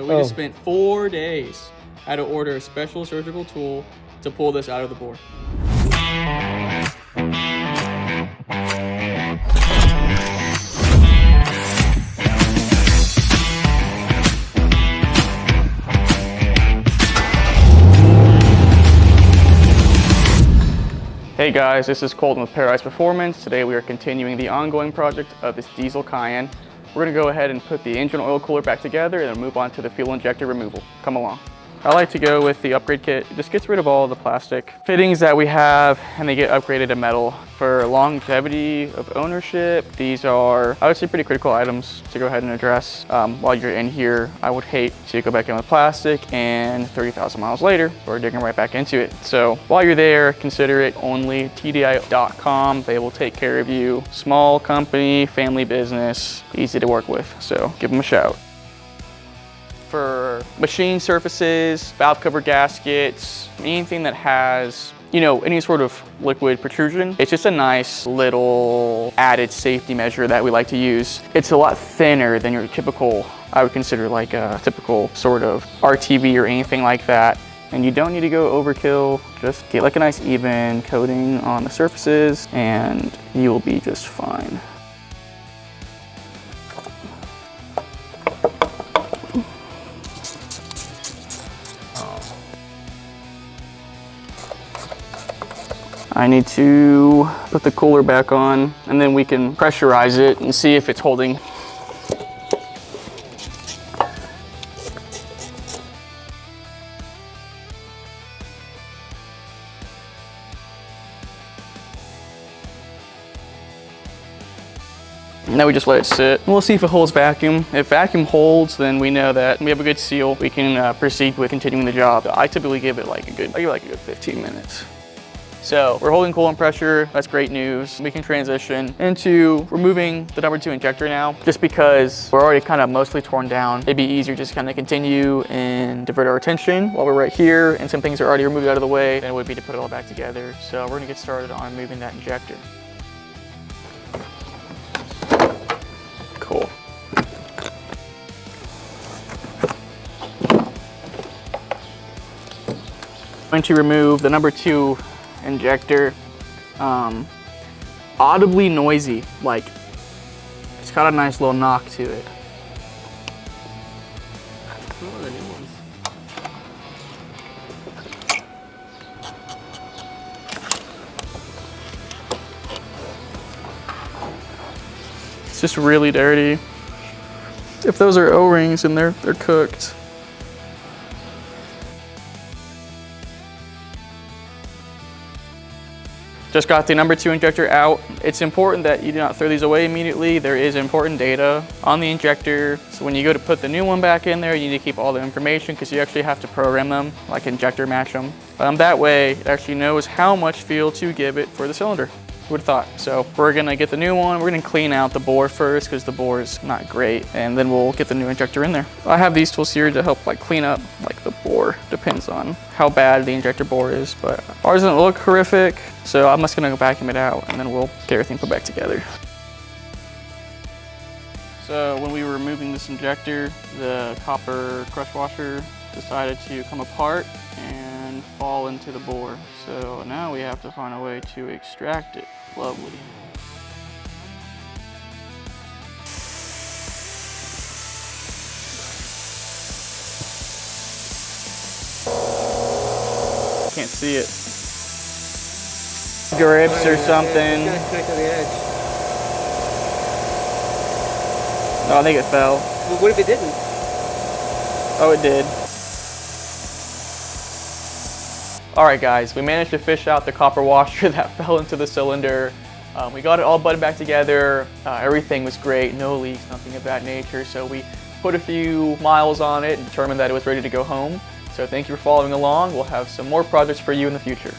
We just spent 4 days. I had to order a special surgical tool to pull this out of the bore. Hey guys, this is Colton with Paradise Performance. Today we are continuing the ongoing project of this diesel Cayenne. We're gonna go ahead and put the engine oil cooler back together and then move on to the fuel injector removal. Come along. I like to go with the upgrade kit. It just gets rid of all the plastic fittings that we have and they get upgraded to metal. For longevity of ownership, these are, I would say, pretty critical items to go ahead and address. While you're in here, I would hate to go back in with plastic and 30,000 miles later, we're digging right back into it. So while you're there, consider it ONLYTDI.com. They will take care of you. Small company, family business, easy to work with. So give them a shout. For machine surfaces, valve cover gaskets, anything that has, any sort of liquid protrusion, it's just a nice little added safety measure that we like to use. It's a lot thinner than your typical, I would consider like a typical sort of RTV or anything like that. And you don't need to go overkill, just get like a nice even coating on the surfaces and you will be just fine. I need to put the cooler back on and then we can pressurize it and see if it's holding. Now we just let it sit. We'll see if it holds vacuum. If vacuum holds, then we know that we have a good seal. We can proceed with continuing the job. I typically give it like a good 15 minutes. So we're holding coolant pressure, that's great news. We can transition into removing the number 2 injector now, just because we're already kind of mostly torn down. It'd be easier just kind of continue and divert our attention while we're right here and some things are already removed out of the way than it would be to put it all back together. So we're gonna get started on removing that injector. Cool. I'm going to remove the number 2 injector. Audibly noisy, like it's got a nice little knock to it. Oh, the new ones. It's just really dirty. If those are O-rings and they're cooked. Just got the number 2 injector out. It's important that you do not throw these away immediately. There is important data on the injector. So when you go to put the new one back in there, you need to keep all the information because you actually have to program them, like injector match them. That way, it actually knows how much fuel to give it for the cylinder. Who would have thought? So we're gonna get the new one. We're gonna clean out the bore first because the bore is not great, and then we'll get the new injector in there. I have these tools here to help clean up the bore. Depends on how bad the injector bore is, but ours doesn't look horrific. So I'm just gonna go vacuum it out and then we'll get everything put back together. So when we were removing this injector, the copper crush washer decided to come apart and fall into the bore. So now we have to find a way to extract it. Lovely. Can't see it. Grips or something. It's gonna connect to the edge. No, I think it fell. Well, what if it didn't? Oh, it did. All right, guys, we managed to fish out the copper washer that fell into the cylinder. We got it all butted back together. Everything was great, no leaks, nothing of that nature. So we put a few miles on it and determined that it was ready to go home. So thank you for following along. We'll have some more projects for you in the future.